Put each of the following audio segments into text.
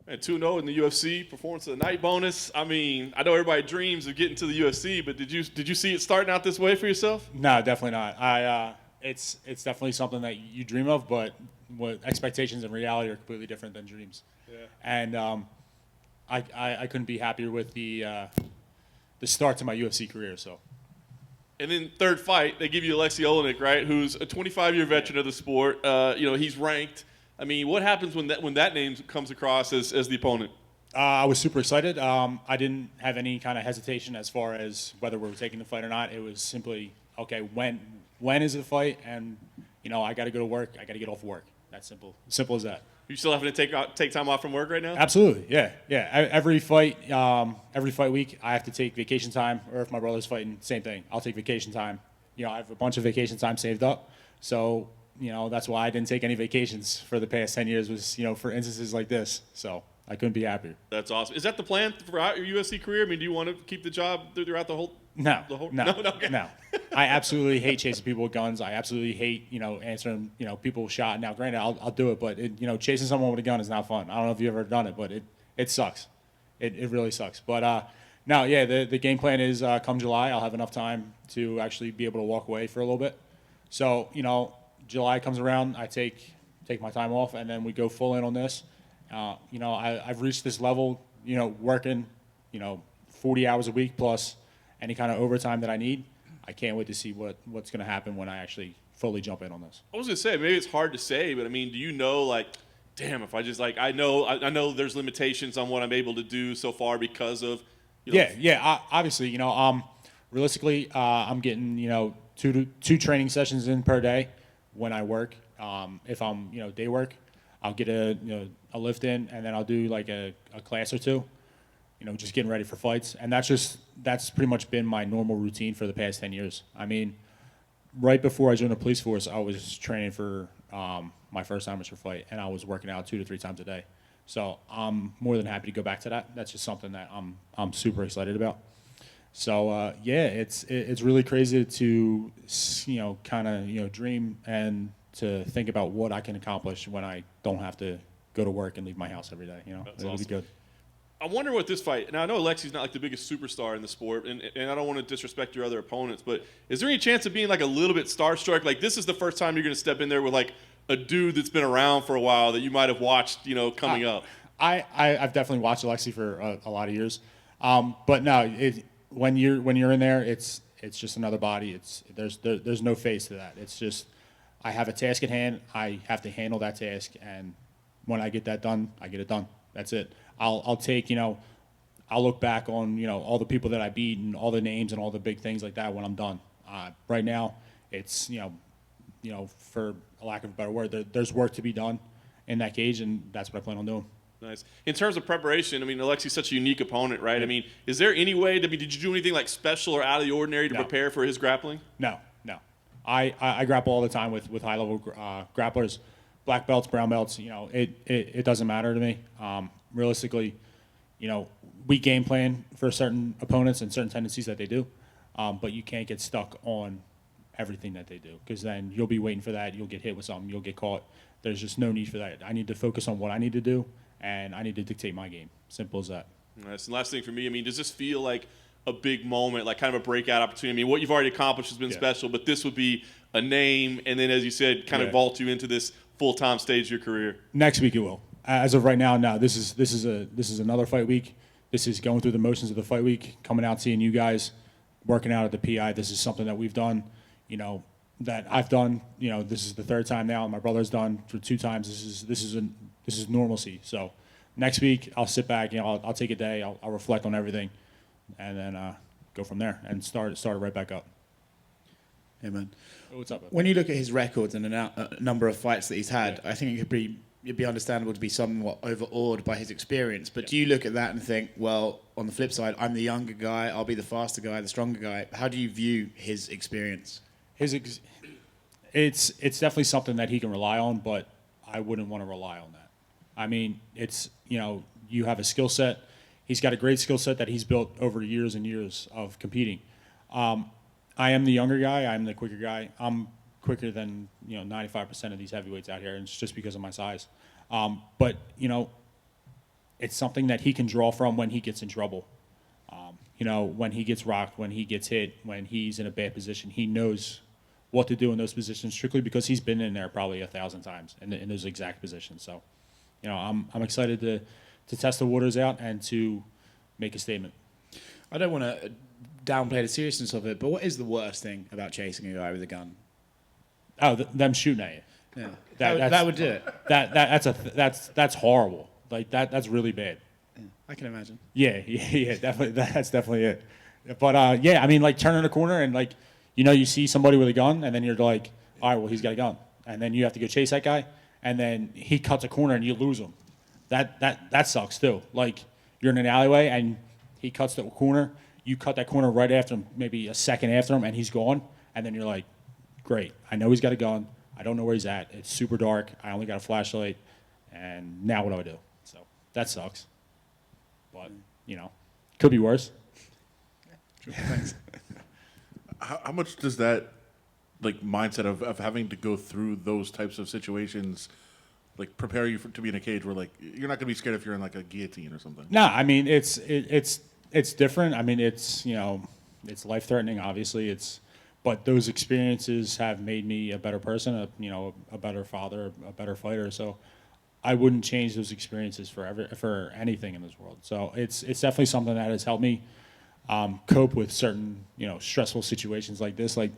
And 2-0 in the UFC, performance of the night bonus. I mean, I know everybody dreams of getting to the UFC, but did you see it starting out this way for yourself? No, definitely not. It's definitely something that you dream of, but what expectations and reality are completely different than dreams. Yeah. And I couldn't be happier with the start to my UFC career. So. And then third fight, they give you Aleksei Oleinik, right? Who's a 25-year veteran of the sport. He's ranked. I mean, what happens when that name comes across as the opponent? I was super excited. I didn't have any kind of hesitation as far as whether we were taking the fight or not. It was simply, okay, when is the fight? And, I got to go to work. I got to get off work. That's simple. Simple as that. You still having to take time off from work right now? Absolutely, yeah. Every fight week, I have to take vacation time. Or if my brother's fighting, same thing. I'll take vacation time. I have a bunch of vacation time saved up. So, that's why I didn't take any vacations for the past 10 years was, for instances like this. So I couldn't be happier. That's awesome. Is that the plan throughout your UFC career? I mean, do you want to keep the job throughout the whole? No. Okay. No. I absolutely hate chasing people with guns. I absolutely hate, answering, people with shot. Now, granted, I'll do it, but chasing someone with a gun is not fun. I don't know if you've ever done it, but it sucks. It really sucks. But the game plan is come July, I'll have enough time to actually be able to walk away for a little bit. So, July comes around, I take my time off, and then we go full in on this. I've reached this level, working, 40 hours a week plus any kind of overtime that I need. I can't wait to see what's going to happen when I actually fully jump in on this. I was going to say, maybe it's hard to say, but I mean, do you know, damn, if I just I know there's limitations on what I'm able to do so far because of, obviously, realistically, I'm getting, two training sessions in per day when I work. If I'm, day work, I'll get a lift in, and then I'll do like a class or two, just getting ready for fights. And that's pretty much been my normal routine for the past 10 years. I mean, right before I joined the police force, I was training for my first amateur fight, and I was working out 2 to 3 times a day. So I'm more than happy to go back to that. That's just something that I'm super excited about. So it's really crazy to kind of dream and to think about what I can accomplish when I don't have to go to work and leave my house every day. It'll awesome. be good. I wonder what this fight. Now I know Alexi's not the biggest superstar in the sport, and I don't want to disrespect your other opponents, but is there any chance of being a little bit starstruck? Like this is the first time you're going to step in there with a dude that's been around for a while that you might have watched, coming up. I've definitely watched Aleksei for a lot of years, but no, when you're in there, it's just another body. There's no face to that. It's just I have a task at hand. I have to handle that task, and when I get that done, I get it done. That's it. I'll take I'll look back on all the people that I beat and all the names and all the big things like that when I'm done. Right now, it's for a lack of a better word, there's work to be done in that cage, and that's what I plan on doing. Nice. In terms of preparation, I mean, Aleksei's such a unique opponent, right? Yeah. I mean, is there any way did you do anything special or out of the ordinary to prepare for his grappling? No. I grapple all the time with high level grapplers, black belts, brown belts. It doesn't matter to me. Realistically, we game plan for certain opponents and certain tendencies that they do, but you can't get stuck on everything that they do because then you'll be waiting for that. You'll get hit with something. You'll get caught. There's just no need for that. I need to focus on what I need to do, and I need to dictate my game. Simple as that. Nice. And last thing for me, I mean, does this feel like a big moment, like kind of a breakout opportunity? I mean, what you've already accomplished has been special, but this would be a name, and then, as you said, kind of vault you into this full-time stage of your career. Next week it will. As of right now, no. This is another fight week. This is going through the motions of the fight week, coming out, seeing you guys, working out at the PI. This is something that we've done, that I've done. This is the third time now. My brother's done for 2 times. This is normalcy. So next week I'll sit back. I'll take a day. I'll reflect on everything, and then go from there and start it right back up. Hey man, what's up? When you look at his records and the number of fights that he's had, I think it'd be understandable to be somewhat overawed by his experience. But do you look at that and think, well, on the flip side, I'm the younger guy, I'll be the faster guy, the stronger guy. How do you view his experience? It's definitely something that he can rely on, but I wouldn't want to rely on that. I mean, it's you have a skill set. He's got a great skill set that he's built over years and years of competing. I am the younger guy. I'm the quicker guy. I'm quicker than 95% of these heavyweights out here, and it's just because of my size. But it's something that he can draw from when he gets in trouble. When he gets rocked, when he gets hit, when he's in a bad position, he knows what to do in those positions strictly because he's been in there probably 1,000 times in those exact positions. So, I'm excited to test the waters out and to make a statement. I don't want to downplay the seriousness of it, but what is the worst thing about chasing a guy with a gun? Oh, them shooting at you. Yeah, That that would do it. That's horrible. Like that's really bad. Yeah, I can imagine. Yeah, definitely. That's definitely it. But yeah, I mean, like turning a corner and like, you see somebody with a gun, and then you're like, all right, well, he's got a gun, and then you have to go chase that guy, and then he cuts a corner and you lose him. That sucks too. Like you're in an alleyway and he cuts the corner, you cut that corner right after him, maybe a second after him, and he's gone, and then you're like, great, I know he's got a gun. I don't know where he's at. It's super dark. I only got a flashlight, and now what do I do? So that sucks. But could be worse. Sure, thanks. How much does that like mindset of having to go through those types of situations like prepare you to be in a cage where like you're not going to be scared if you're in like a guillotine or something? No, I mean it's different. I mean it's it's life threatening. Obviously, but those experiences have made me a better person, a better father, a better fighter. So I wouldn't change those experiences for anything in this world. So it's definitely something that has helped me cope with certain stressful situations like this. Like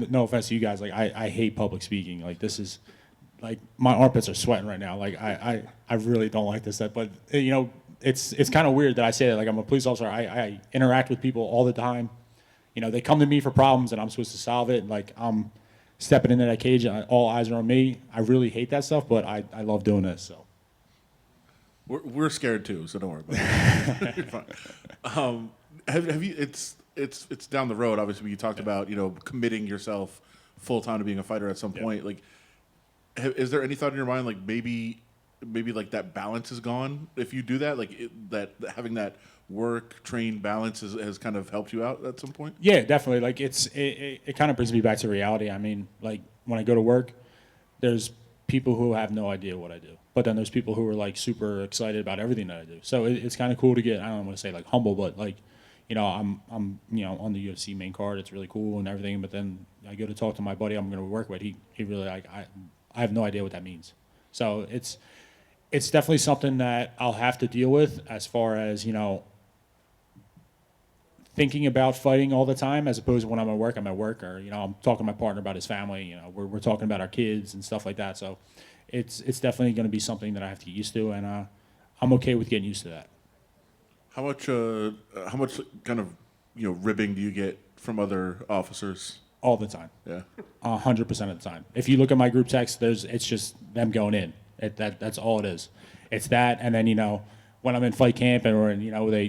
no offense to you guys, like I hate public speaking. Like this is like my armpits are sweating right now. Like I really don't like this. But it's kind of weird that I say that. Like I'm a police officer. I interact with people all the time. They come to me for problems and I'm supposed to solve it. Like I'm stepping into that cage and all eyes are on me. I really hate that stuff, but I love doing this. So we're scared too, so don't worry about it. You're fine. Have you? It's down the road. Obviously, you talked about committing yourself full time to being a fighter at some point. Like, is there any thought in your mind like maybe like that balance is gone if you do that? Like that having that work train balance has kind of helped you out at some point? Yeah, definitely. Like it kind of brings me back to reality. I mean, like when I go to work, there's people who have no idea what I do, but then there's people who are like super excited about everything that I do. So it's kind of cool to get, I don't want to say like humble, but like, I'm on the UFC main card. It's really cool and everything. But then I go to talk to my buddy I'm going to work with. He really like, I have no idea what that means. So it's definitely something that I'll have to deal with as far as, thinking about fighting all the time, as opposed to when I'm at work, or I'm talking to my partner about his family. We're talking about our kids and stuff like that. So it's definitely going to be something that I have to get used to, and I'm okay with getting used to that. How much kind of ribbing do you get from other officers? All the time. Yeah. 100% of the time. If you look at my group text, it's just them going in. That's all it is. It's that, and then when I'm in fight camp and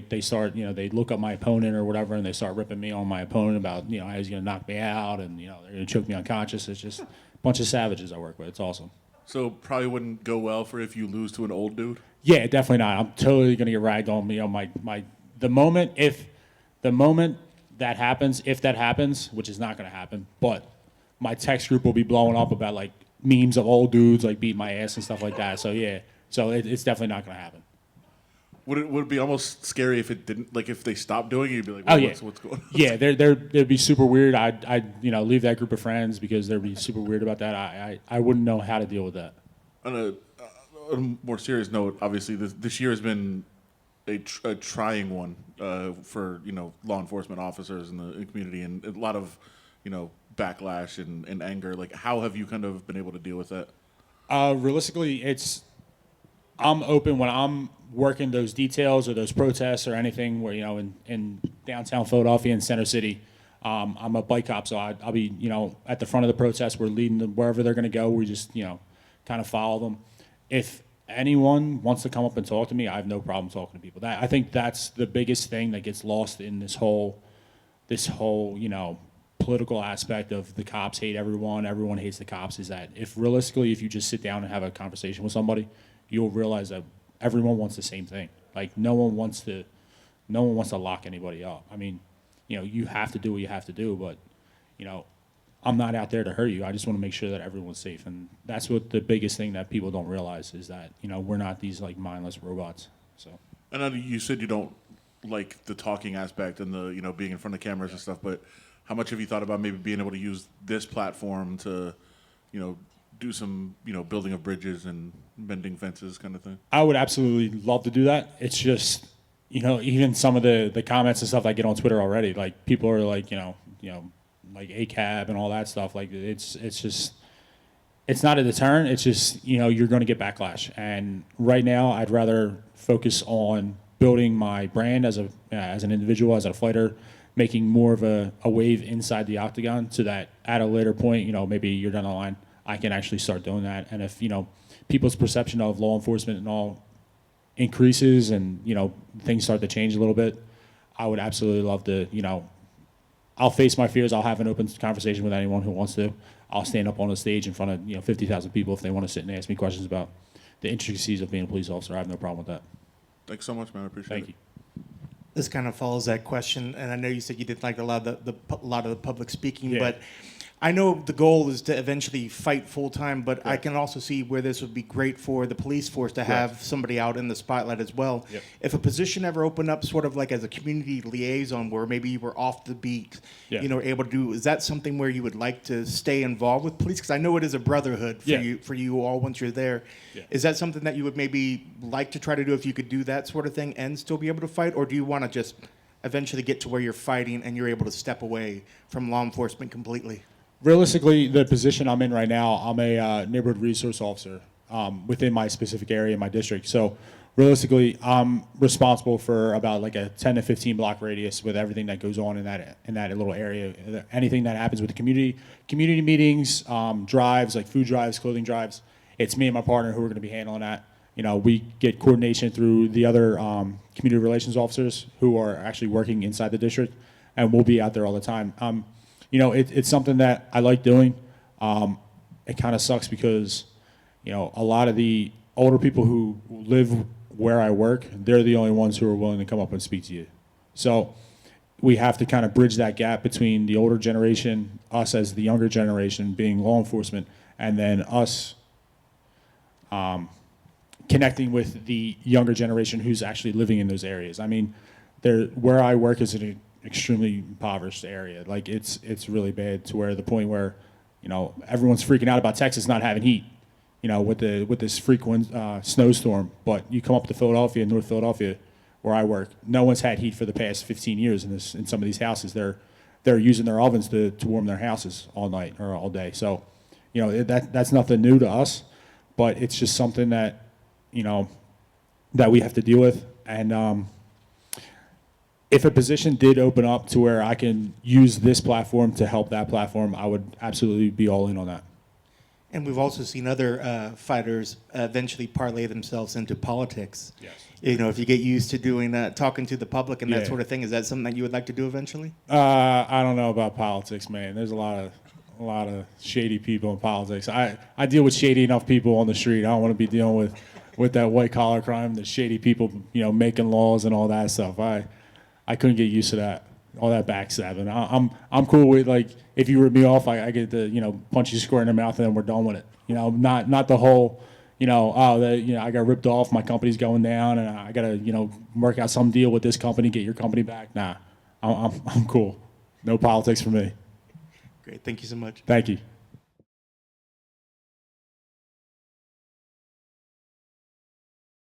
they start they look up my opponent or whatever, and they start ripping me on my opponent about how he's going to knock me out and they're going to choke me unconscious. It's just a bunch of savages I work with. It's awesome. So probably wouldn't go well for if you lose to an old dude? Yeah, definitely not. I'm totally going to get ragged on the moment that happens, which is not going to happen, but my text group will be blowing up about like memes of old dudes like beating my ass and stuff like that. So yeah, it's definitely not going to happen. Would it be almost scary if it didn't, like if they stopped doing it, you'd be like, what's going on? Yeah, they'd be super weird. I'd leave that group of friends because they'd be super weird about that. I wouldn't know how to deal with that. On a more serious note, obviously this year has been a trying one for law enforcement officers in the community, and a lot of backlash and anger. Like, how have you kind of been able to deal with that? Realistically, I'm open when I'm working those details or those protests or anything where, in downtown Philadelphia and Center City. I'm a bike cop, so I'll be, at the front of the protest. We're leading them wherever they're going to go. We just, kind of follow them. If anyone wants to come up and talk to me, I have no problem talking to people. I think that's the biggest thing that gets lost in this whole, political aspect of the cops hate everyone hates the cops, is that if you just sit down and have a conversation with somebody, you'll realize that everyone wants the same thing. Like no one wants to lock anybody up. I mean, you have to do what you have to do, but I'm not out there to hurt you. I just want to make sure that everyone's safe, and that's what the biggest thing that people don't realize is that we're not these like mindless robots. So. And then you said you don't like the talking aspect and the being in front of cameras and stuff, but how much have you thought about maybe being able to use this platform to do some building of bridges and mending fences kind of thing? I would absolutely love to do that. It's just, even some of the comments and stuff I get on Twitter already, like people are like, like ACAB and all that stuff. Like it's just, it's not a deterrent. It's just, you're going to get backlash. And right now I'd rather focus on building my brand as an individual, as a fighter, making more of a wave inside the octagon so that at a later point, maybe you're down the line, I can actually start doing that. And if, people's perception of law enforcement and all increases and, things start to change a little bit, I would absolutely love to, I'll face my fears. I'll have an open conversation with anyone who wants to. I'll stand up on a stage in front of, 50,000 people if they want to sit and ask me questions about the intricacies of being a police officer. I have no problem with that. Thanks so much, man. I appreciate it. Thank you. This kind of follows that question, and I know you said you didn't like a lot of the public speaking, Yeah. but I know the goal is to eventually fight full time. But I can also see where this would be great for the police force to have somebody out in the spotlight as well. Yep. If a position ever opened up, sort of like as a community liaison, where maybe you were off the beat, Yeah. able to do, is that something where you would like to stay involved with police? Because I know it is a brotherhood for Yeah. you all once you're there. Yeah. Is that something that you would maybe like to try to do if you could do that sort of thing and still be able to fight, or do you want to just eventually get to where you're fighting and you're able to step away from law enforcement completely? Realistically, the position I'm in right now, I'm a neighborhood resource officer within my specific area in my district. So realistically, I'm responsible for about like a 10 to 15 block radius with everything that goes on in that little area. Anything that happens with the community meetings, drives, like food drives, clothing drives. It's me and my partner who are going to be handling that. We get coordination through the other community relations officers who are actually working inside the district, and we'll be out there all the time. It's something that I like doing. It kind of sucks because, a lot of the older people who live where I work, they're the only ones who are willing to come up and speak to you. So we have to kind of bridge that gap between the older generation, us as the younger generation being law enforcement, and then us connecting with the younger generation who's actually living in those areas. I mean, where I work is an extremely impoverished area. Like it's really bad to where the point where, everyone's freaking out about Texas not having heat, with this frequent snowstorm. But you come up to Philadelphia, North Philadelphia, where I work, no one's had heat for the past 15 years in some of these houses. They're using their ovens to warm their houses all night or all day. So, that's nothing new to us, but it's just something that, that we have to deal with. And if a position did open up to where I can use this platform to help that platform, I would absolutely be all in on that. And we've also seen other fighters eventually parlay themselves into politics. Yes. If you get used to doing talking to the public and that Yeah. sort of thing, is that something that you would like to do eventually? I don't know about politics, man. There's a lot of shady people in politics. I deal with shady enough people on the street. I don't want to be dealing with that white collar crime, the shady people, making laws and all that stuff. I couldn't get used to that, all that backstabbing. I'm cool with, like, if you rip me off, I get to punch you square in the mouth and then we're done with it. Not the whole I got ripped off, my company's going down, and I got to work out some deal with this company, get your company back. Nah, I'm cool. No politics for me. Great, thank you so much. Thank you.